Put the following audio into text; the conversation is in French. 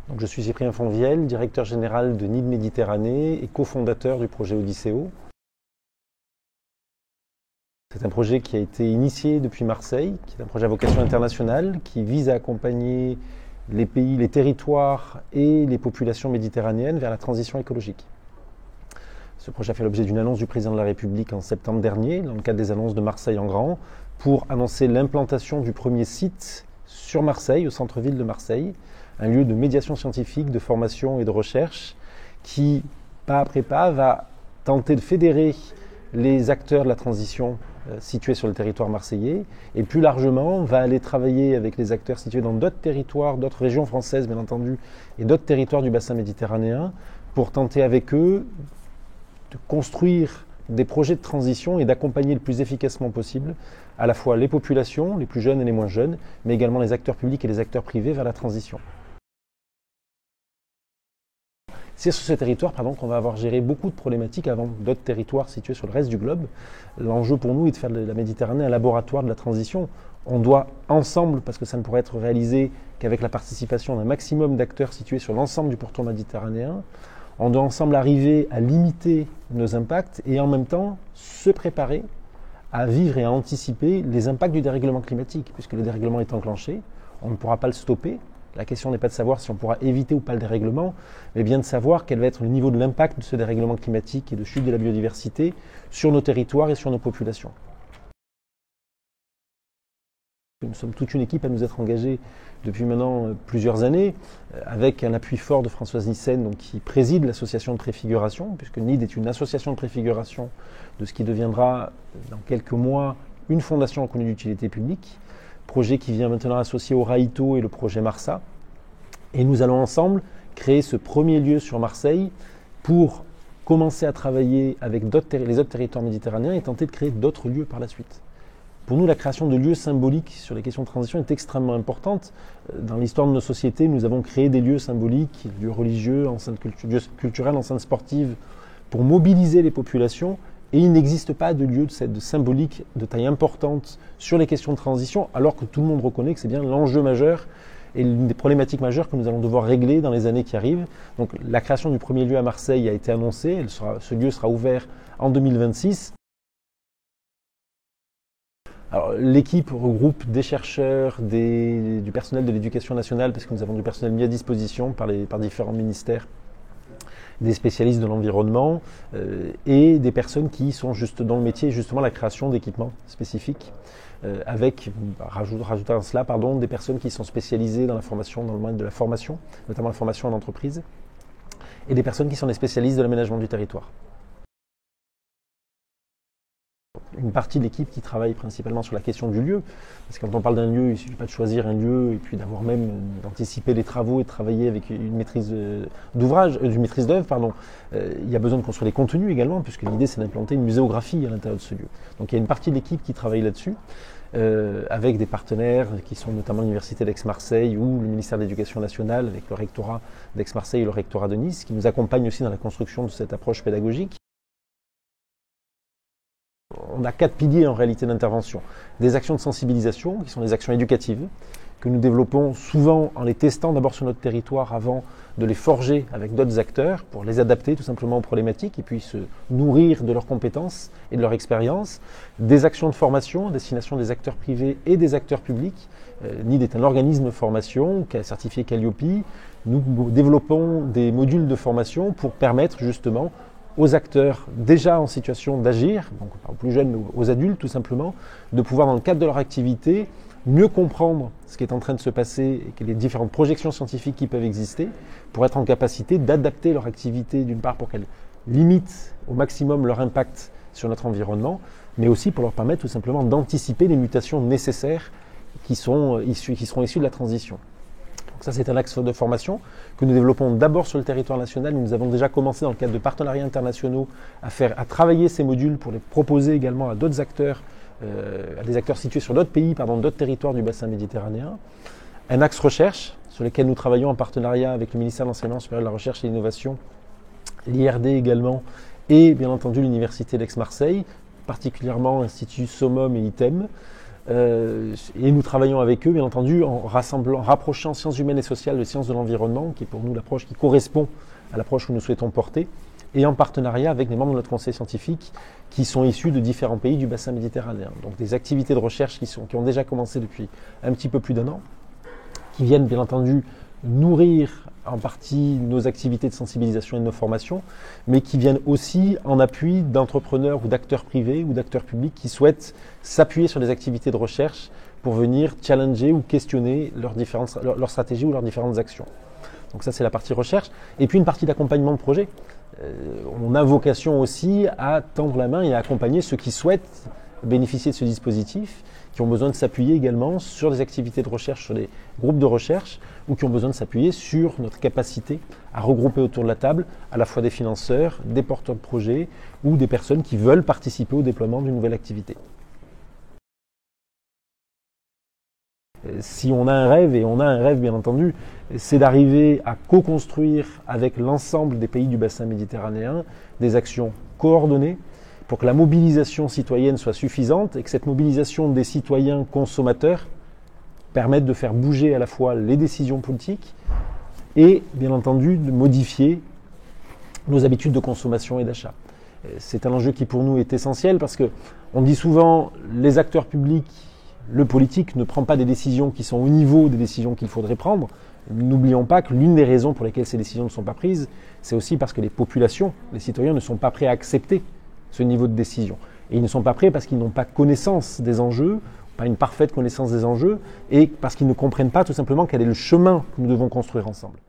Donc, je suis Cyprien Fonvielle, directeur général de Nid Méditerranée et cofondateur du projet Odysseo. C'est un projet qui a été initié depuis Marseille, qui est un projet à vocation internationale, qui vise à accompagner les pays, les territoires et les populations méditerranéennes vers la transition écologique. Ce projet a fait l'objet d'une annonce du président de la République en septembre dernier, dans le cadre des annonces de Marseille en Grand, pour annoncer l'implantation du premier site sur Marseille, au centre-ville de Marseille, un lieu de médiation scientifique, de formation et de recherche qui, pas après pas, va tenter de fédérer les acteurs de la transition situés sur le territoire marseillais et plus largement va aller travailler avec les acteurs situés dans d'autres territoires, d'autres régions françaises bien entendu et d'autres territoires du bassin méditerranéen pour tenter avec eux de construire des projets de transition et d'accompagner le plus efficacement possible à la fois les populations, les plus jeunes et les moins jeunes, mais également les acteurs publics et les acteurs privés vers la transition. C'est sur ce territoire qu'on va avoir géré beaucoup de problématiques avant d'autres territoires situés sur le reste du globe. L'enjeu pour nous est de faire de la Méditerranée un laboratoire de la transition. On doit ensemble, parce que ça ne pourrait être réalisé qu'avec la participation d'un maximum d'acteurs situés sur l'ensemble du pourtour méditerranéen, on doit ensemble arriver à limiter nos impacts et en même temps se préparer à vivre et à anticiper les impacts du dérèglement climatique, puisque le dérèglement est enclenché, on ne pourra pas le stopper. La question n'est pas de savoir si on pourra éviter ou pas le dérèglement, mais bien de savoir quel va être le niveau de l'impact de ce dérèglement climatique et de chute de la biodiversité sur nos territoires et sur nos populations. Nous sommes toute une équipe à nous être engagés depuis maintenant plusieurs années, avec un appui fort de Françoise Nyssen, qui préside l'association de préfiguration, puisque NID est une association de préfiguration de ce qui deviendra dans quelques mois une fondation reconnue d'utilité publique. Projet qui vient maintenant associer au RAITO et le projet Marsa. Et nous allons ensemble créer ce premier lieu sur Marseille pour commencer à travailler avec les autres territoires méditerranéens et tenter de créer d'autres lieux par la suite. Pour nous, la création de lieux symboliques sur les questions de transition est extrêmement importante. Dans l'histoire de nos sociétés, nous avons créé des lieux symboliques, lieux religieux, lieux culturels, enceintes sportives, pour mobiliser les populations. Et il n'existe pas de lieu de symbolique de taille importante sur les questions de transition, alors que tout le monde reconnaît que c'est bien l'enjeu majeur et l'une des problématiques majeures que nous allons devoir régler dans les années qui arrivent. Donc la création du premier lieu à Marseille a été annoncée, ce lieu sera ouvert en 2026. Alors, l'équipe regroupe des chercheurs, du personnel de l'éducation nationale, parce que nous avons du personnel mis à disposition par différents ministères, des spécialistes de l'environnement et des personnes qui sont juste dans le métier, justement la création d'équipements spécifiques, avec, rajoutant à cela, des personnes qui sont spécialisées dans la formation, dans le domaine de la formation, notamment la formation en entreprise, et des personnes qui sont des spécialistes de l'aménagement du territoire. Une partie de l'équipe qui travaille principalement sur la question du lieu, parce que quand on parle d'un lieu, il ne suffit pas de choisir un lieu et puis d'avoir même d'anticiper les travaux et de travailler avec une maîtrise d'ouvrage, une maîtrise d'œuvre, il y a besoin de construire les contenus également, puisque l'idée c'est d'implanter une muséographie à l'intérieur de ce lieu. Donc il y a une partie de l'équipe qui travaille là-dessus, avec des partenaires qui sont notamment l'Université d'Aix-Marseille ou le ministère de l'Éducation nationale avec le rectorat d'Aix-Marseille et le rectorat de Nice, qui nous accompagnent aussi dans la construction de cette approche pédagogique. On a 4 piliers en réalité d'intervention. Des actions de sensibilisation, qui sont des actions éducatives, que nous développons souvent en les testant d'abord sur notre territoire avant de les forger avec d'autres acteurs pour les adapter tout simplement aux problématiques et puis se nourrir de leurs compétences et de leur expérience. Des actions de formation à destination des acteurs privés et des acteurs publics. NID est un organisme de formation qui est certifié Calliope. Nous développons des modules de formation pour permettre justement aux acteurs déjà en situation d'agir, donc aux plus jeunes, mais aux adultes tout simplement, de pouvoir dans le cadre de leur activité mieux comprendre ce qui est en train de se passer et les différentes projections scientifiques qui peuvent exister pour être en capacité d'adapter leur activité d'une part pour qu'elle limite au maximum leur impact sur notre environnement, mais aussi pour leur permettre tout simplement d'anticiper les mutations nécessaires qui seront issues de la transition. Ça, c'est un axe de formation que nous développons d'abord sur le territoire national. Nous avons déjà commencé dans le cadre de partenariats internationaux à travailler ces modules pour les proposer également à d'autres acteurs, à des acteurs situés sur d'autres pays, d'autres territoires du bassin méditerranéen. Un axe recherche sur lequel nous travaillons en partenariat avec le ministère de l'Enseignement supérieur, de la Recherche et de l'Innovation, l'IRD également, et bien entendu l'Université d'Aix-Marseille, particulièrement l'Institut SOMOM et ITEM. Et nous travaillons avec eux, bien entendu, en rapprochant sciences humaines et sociales de sciences de l'environnement, qui est pour nous l'approche qui correspond à l'approche que nous souhaitons porter, et en partenariat avec les membres de notre conseil scientifique qui sont issus de différents pays du bassin méditerranéen. Donc des activités de recherche qui ont déjà commencé depuis un petit peu plus d'1 an, qui viennent bien entendu nourrir en partie nos activités de sensibilisation et de nos formations, mais qui viennent aussi en appui d'entrepreneurs ou d'acteurs privés ou d'acteurs publics qui souhaitent s'appuyer sur des activités de recherche pour venir challenger ou questionner leurs stratégies ou leurs différentes actions. Donc ça, c'est la partie recherche. Et puis une partie d'accompagnement de projet. On a vocation aussi à tendre la main et à accompagner ceux qui souhaitent bénéficier de ce dispositif, qui ont besoin de s'appuyer également sur des activités de recherche, sur des groupes de recherche, ou qui ont besoin de s'appuyer sur notre capacité à regrouper autour de la table à la fois des financeurs, des porteurs de projets ou des personnes qui veulent participer au déploiement d'une nouvelle activité. Si on a un rêve, et on a un rêve bien entendu, c'est d'arriver à co-construire avec l'ensemble des pays du bassin méditerranéen des actions coordonnées pour que la mobilisation citoyenne soit suffisante et que cette mobilisation des citoyens consommateurs permette de faire bouger à la fois les décisions politiques et bien entendu de modifier nos habitudes de consommation et d'achat. C'est un enjeu qui pour nous est essentiel parce qu'on dit souvent les acteurs publics, le politique ne prend pas des décisions qui sont au niveau des décisions qu'il faudrait prendre. N'oublions pas que l'une des raisons pour lesquelles ces décisions ne sont pas prises, c'est aussi parce que les populations, les citoyens ne sont pas prêts à accepter ce niveau de décision. Et ils ne sont pas prêts parce qu'ils n'ont pas connaissance des enjeux, pas une parfaite connaissance des enjeux, et parce qu'ils ne comprennent pas tout simplement quel est le chemin que nous devons construire ensemble.